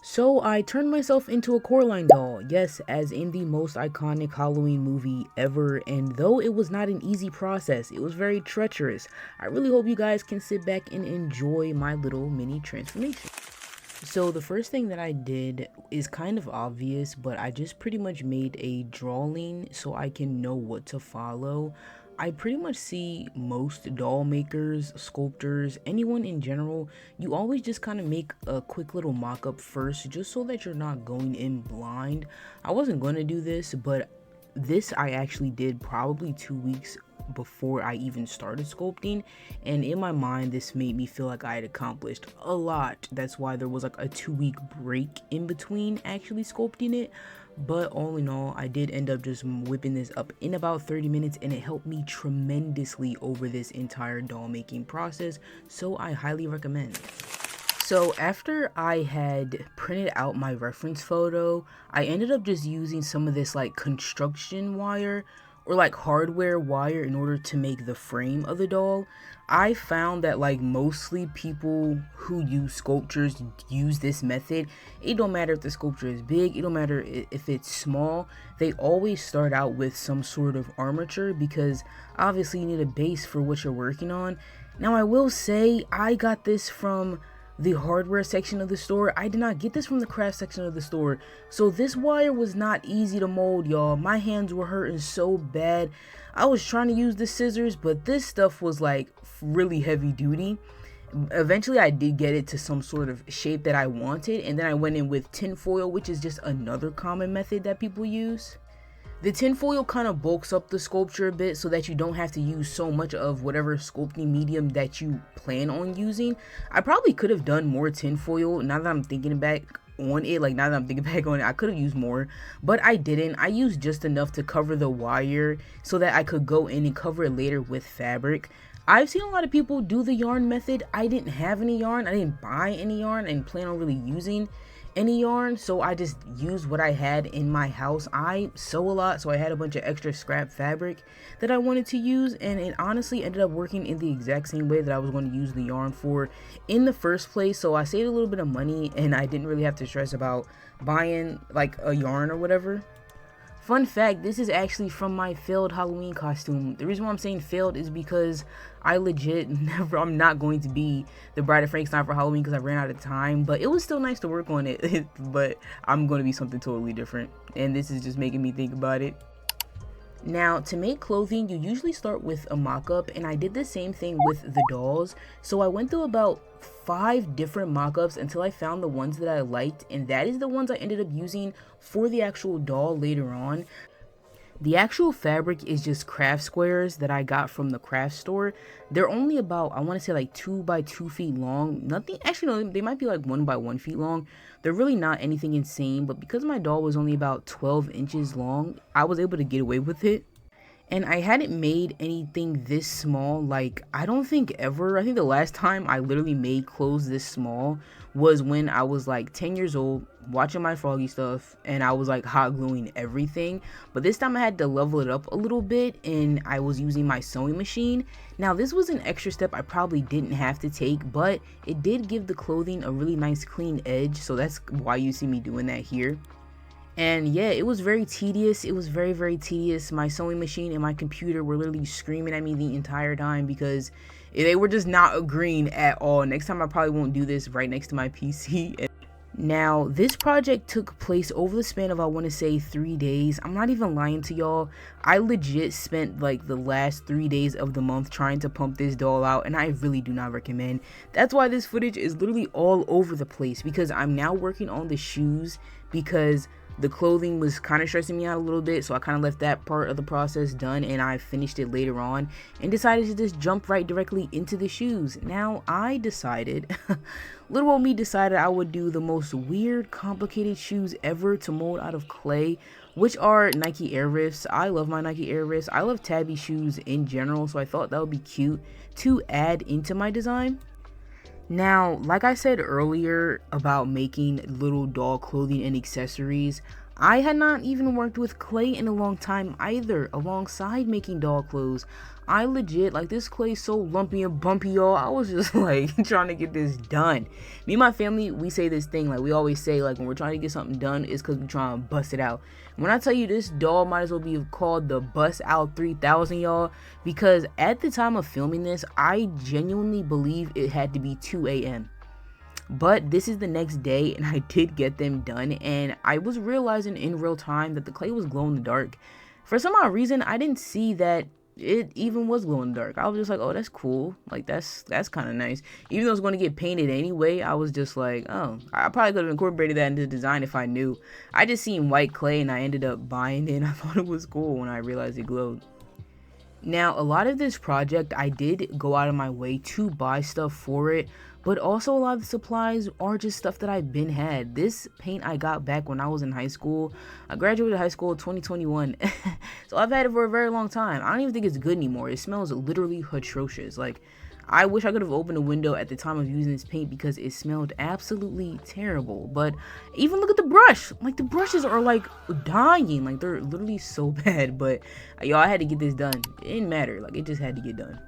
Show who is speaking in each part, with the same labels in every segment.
Speaker 1: So I turned myself into a Coraline doll, yes, as in the most iconic Halloween movie ever, and though it was not an easy process, it was very treacherous. I really hope you guys can sit back and enjoy my little mini transformation. So the first thing that I did is kind of obvious, but I just pretty much made a drawing so I can know what to follow. I pretty much see most doll makers, sculptors, anyone in general, you always just kind of make a quick little mock-up first just so that you're not going in blind. I wasn't going to do this, but this I actually did probably 2 weeks before I even started sculpting, and in my mind this made me feel like I had accomplished a lot. That's why there was like a 2 week break in between actually sculpting it. But all in all, I did end up just whipping this up in about 30 minutes, and it helped me tremendously over this entire doll making process, so I highly recommend. So after I had printed out my reference photo, I ended up just using some of this like construction wire or like hardware wire in order to make the frame of the doll. I found that like mostly people who use sculptures use this method. It don't matter if the sculpture is big, it don't matter if it's small. They always start out with some sort of armature because obviously you need a base for what you're working on. Now I will say I got this from the hardware section of the store. I did not get this from the craft section of the store. So this wire was not easy to mold, y'all. My hands were hurting so bad. I was trying to use the scissors, but this stuff was like really heavy duty. Eventually I did get it to some sort of shape that I wanted, and then I went in with tin foil, which is just another common method that people use. The tinfoil kind of bulks up the sculpture a bit so that you don't have to use so much of whatever sculpting medium that you plan on using. I probably could have done more tinfoil now that I'm thinking back on it. Like now that I'm thinking back on it, I could have used more, but I didn't. I used just enough to cover the wire so that I could go in and cover it later with fabric. I've seen a lot of people do the yarn method. I didn't have any yarn. I didn't buy any yarn and plan on really using any yarn, so I just used what I had in my house. I sew a lot, so I had a bunch of extra scrap fabric that I wanted to use, and it honestly ended up working in the exact same way that I was going to use the yarn for in the first place. So I saved a little bit of money, and I didn't really have to stress about buying like a yarn or whatever. Fun fact, this is actually from my failed Halloween costume. The reason why I'm saying failed is because I legit I'm not going to be the Bride of Frankenstein for Halloween because I ran out of time, but it was still nice to work on it. But I'm going to be something totally different, and this is just making me think about it. Now, to make clothing, you usually start with a mock-up, and I did the same thing with the dolls. So I went through about 5 different mock-ups until I found the ones that I liked, and that is the ones I ended up using for the actual doll later on. The actual fabric is just craft squares that I got from the craft store. They're only about, I want to say like 2 by 2 feet long. Nothing, actually no, they might be like 1 by 1 feet long. They're really not anything insane, but because my doll was only about 12 inches long, I was able to get away with it. And I hadn't made anything this small, like, I don't think ever. I think the last time I literally made clothes this small was when I was like 10 years old, watching my Froggy stuff, and I was like hot gluing everything. But this time I had to level it up a little bit, and I was using my sewing machine. Now this was an extra step I probably didn't have to take, but it did give the clothing a really nice clean edge, so that's why you see me doing that here. And yeah, it was very tedious. It was very, very tedious. My sewing machine and my computer were literally screaming at me the entire time because they were just not agreeing at all. Next time I probably won't do this right next to my PC. Now, this project took place over the span of, I want to say, 3 days. I'm not even lying to y'all. I legit spent like the last 3 days of the month trying to pump this doll out, and I really do not recommend. That's why this footage is literally all over the place, because I'm now working on the shoes because the clothing was kind of stressing me out a little bit, so I kind of left that part of the process done, and I finished it later on and decided to just jump right directly into the shoes. Now I decided little old me decided I would do the most weird, complicated shoes ever to mold out of clay, which are Nike Air Rifts. I love my Nike Air Rifts. I love tabby shoes in general, so I thought that would be cute to add into my design. Now, like I said earlier about making little doll clothing and accessories, I had not even worked with clay in a long time either, alongside making doll clothes. I legit, like, this clay so lumpy and bumpy, y'all. I was just like trying to get this done. Me and my family, we say this thing, like, we always say, like, when we're trying to get something done, it's because we're trying to bust it out. When I tell you, this doll might as well be called the Bust Out 3000, y'all, because at the time of filming this, I genuinely believe it had to be 2 a.m. But this is the next day, and I did get them done, and I was realizing in real time that the clay was glow in the dark. For some odd reason, I didn't see that it even was glow in the dark. I was just like, oh, that's cool. Like, that's kind of nice. Even though it's going to get painted anyway, I was just like, oh, I probably could have incorporated that into the design if I knew. I just seen white clay, and I ended up buying it, and I thought it was cool when I realized it glowed. Now, a lot of this project, I did go out of my way to buy stuff for it, but also a lot of the supplies are just stuff that I've been had. This paint I got back when I was in high school. I graduated high school in 2021, so I've had it for a very long time. I don't even think it's good anymore. It smells literally atrocious. Like, I wish I could have opened a window at the time of using this paint because it smelled absolutely terrible. But even look at the brush. Like, the brushes are like dying. Like, they're literally so bad. But y'all, I had to get this done. It didn't matter. Like, it just had to get done.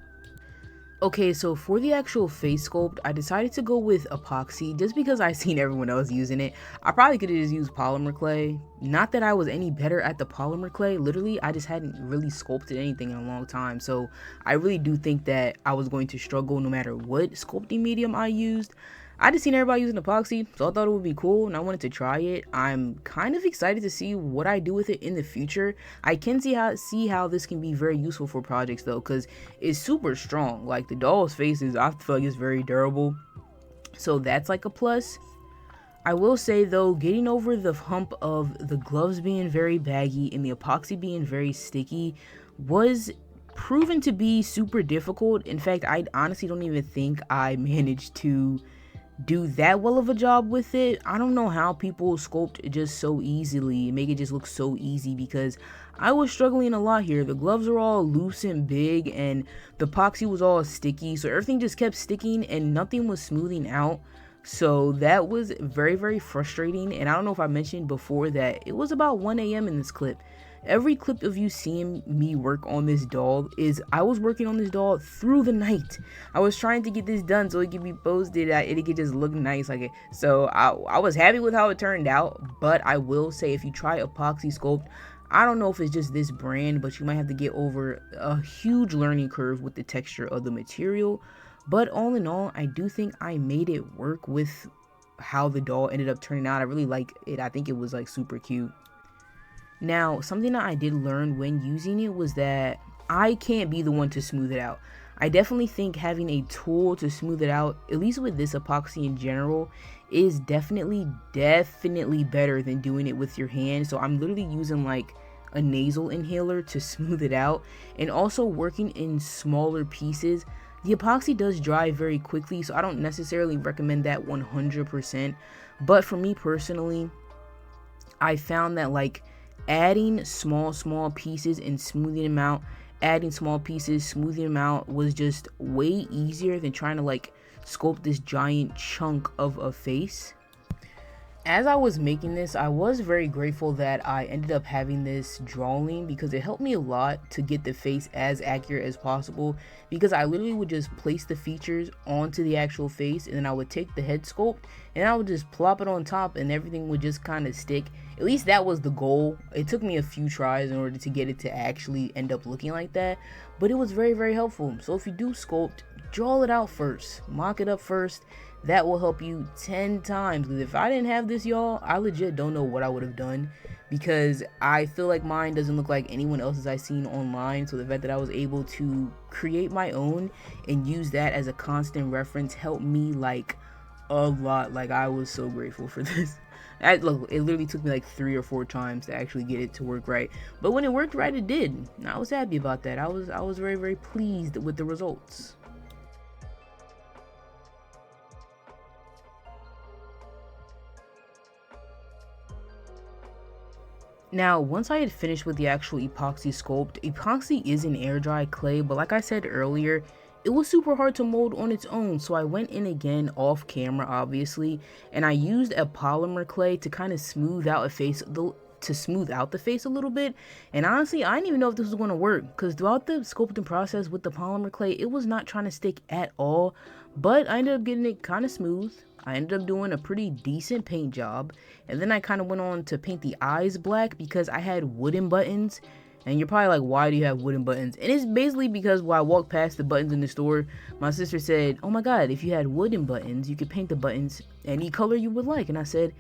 Speaker 1: Okay, so for the actual face sculpt, I decided to go with epoxy just because I seen everyone else using it. I probably could have just used polymer clay. Not that I was any better at the polymer clay. Literally, I just hadn't really sculpted anything in a long time. So I really do think that I was going to struggle no matter what sculpting medium I used. I just seen everybody using epoxy, so I thought it would be cool and I wanted to try it. I'm kind of excited to see what I do with it in the future. I can see how this can be very useful for projects though, because it's super strong. Like, the doll's face I feel like it's very durable, so that's like a plus. I will say though, getting over the hump of the gloves being very baggy and the epoxy being very sticky was proven to be super difficult. In fact, I honestly don't even think I managed to do that well of a job with it. I don't know how people sculpt just so easily, make it just look so easy, because I was struggling a lot here. The gloves are all loose and big, and the epoxy was all sticky, so everything just kept sticking and nothing was smoothing out. So that was very, very frustrating. And I don't know if I mentioned before that it was about 1 a.m. in this clip. Every clip of you seeing me work on this doll is I was working on this doll through the night. I was trying to get this done so it could be posted, it could just look nice. Like, so I was happy with how it turned out. But I will say, if you try epoxy sculpt, I don't know if it's just this brand, but you might have to get over a huge learning curve with the texture of the material. But all in all, I do think I made it work with how the doll ended up turning out. I really like it. I think it was like super cute. Now, something that I did learn when using it was that I can't be the one to smooth it out. I definitely think having a tool to smooth it out, at least with this epoxy in general, is definitely better than doing it with your hand. So I'm literally using like a nasal inhaler to smooth it out, and also working in smaller pieces. The epoxy does dry very quickly, so I don't necessarily recommend that 100%. But for me personally, I found that like adding small pieces and smoothing them out, adding small pieces, smoothing them out was just way easier than trying to like sculpt this giant chunk of a face. As I was making this, I was very grateful that I ended up having this drawing, because it helped me a lot to get the face as accurate as possible, because I literally would just place the features onto the actual face, and then I would take the head sculpt and I would just plop it on top and everything would just kind of stick. At least that was the goal. It took me a few tries in order to get it to actually end up looking like that, but it was very helpful. So if you do sculpt, draw it out first, mock it up first. That will help you 10 times. Because if I didn't have this, y'all, I legit don't know what I would have done, because I feel like mine doesn't look like anyone else's I've seen online. So the fact that I was able to create my own and use that as a constant reference helped me like a lot. Like, I was so grateful for this. Look, it literally took me like 3 or 4 times to actually get it to work right, but when it worked right, it did. And I was happy about that. I was very pleased with the results. Now, once I had finished with the actual epoxy sculpt, epoxy is an air dry clay, but like I said earlier, it was super hard to mold on its own. So I went in again off camera, obviously, and I used a polymer clay to kind of smooth out a face. to smooth out the face a little bit. And honestly, I didn't even know if this was going to work, because throughout the sculpting process with the polymer clay, it was not trying to stick at all. But I ended up getting it kind of smooth. I ended up doing a pretty decent paint job, and then I kind of went on to paint the eyes black because I had wooden buttons. And you're probably like, why do you have wooden buttons? And it's basically because while I walked past the buttons in the store, my sister said, oh my god, if you had wooden buttons, you could paint the buttons any color you would like. And I said,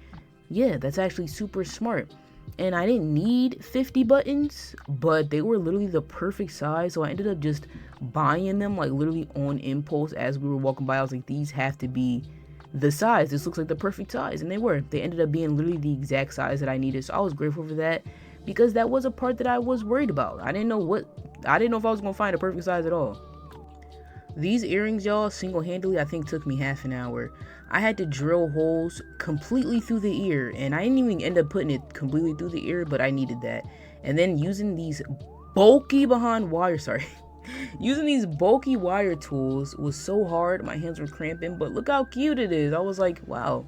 Speaker 1: yeah, that's actually super smart. And I didn't need 50 buttons, but they were literally the perfect size, so I ended up just buying them like literally on impulse as we were walking by. I was like, these have to be the size. This looks like the perfect size. And they were. They ended up being literally the exact size that I needed, so I was grateful for that, because that was a part that I was worried about. I didn't know if I was gonna find a perfect size at all. These earrings, y'all, single-handedly, I think took me half an hour. I had to drill holes completely through the ear, and I didn't even end up putting it completely through the ear, but I needed that. And then using these bulky using these bulky wire tools was so hard. My hands were cramping, but look how cute it is. I was like, wow,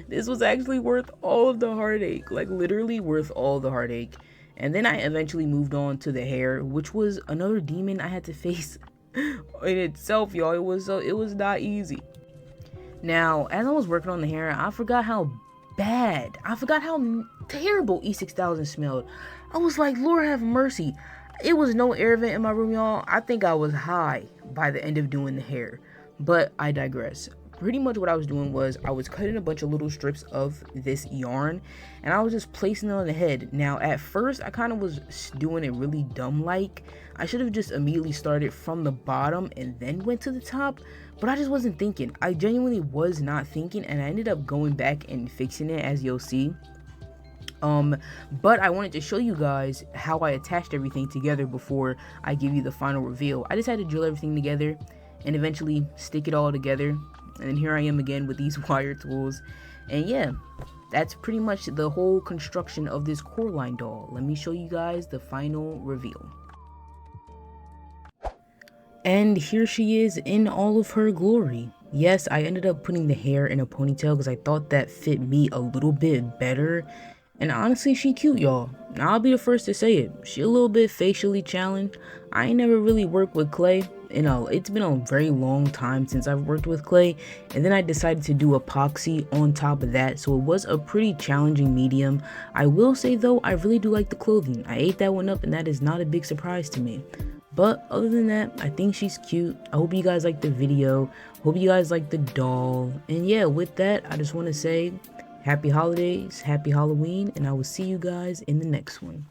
Speaker 1: this was actually worth all of the heartache, like literally worth all the heartache. And then I eventually moved on to the hair, which was another demon I had to face in itself, y'all. It was not easy. Now, as I was working on the hair, I forgot how terrible E6000 smelled. I was like, Lord have mercy. It was no air vent in my room, y'all. I think I was high by the end of doing the hair, but I digress. Pretty much what I was doing was I was cutting a bunch of little strips of this yarn, and I was just placing it on the head. Now, at first, I kind of was doing it really dumb-like. I should have just immediately started from the bottom and then went to the top, but I just wasn't thinking. I genuinely was not thinking, and I ended up going back and fixing it, as you'll see. But I wanted to show you guys how I attached everything together before I give you the final reveal. I just had to drill everything together and eventually stick it all together. And then here I am again with these wire tools. And yeah, that's pretty much the whole construction of this Coraline doll. Let me show you guys the final reveal. And here she is in all of her glory. Yes, I ended up putting the hair in a ponytail because I thought that fit me a little bit better. And honestly, she cute, y'all. Now, I'll be the first to say it. She a little bit facially challenged. I ain't never really worked with clay. You know, it's been a very long time since I've worked with clay. And then I decided to do epoxy on top of that. So it was a pretty challenging medium. I will say, though, I really do like the clothing. I ate that one up, and that is not a big surprise to me. But other than that, I think she's cute. I hope you guys liked the video. Hope you guys liked the doll. And yeah, with that, I just want to say, happy holidays, happy Halloween, and I will see you guys in the next one.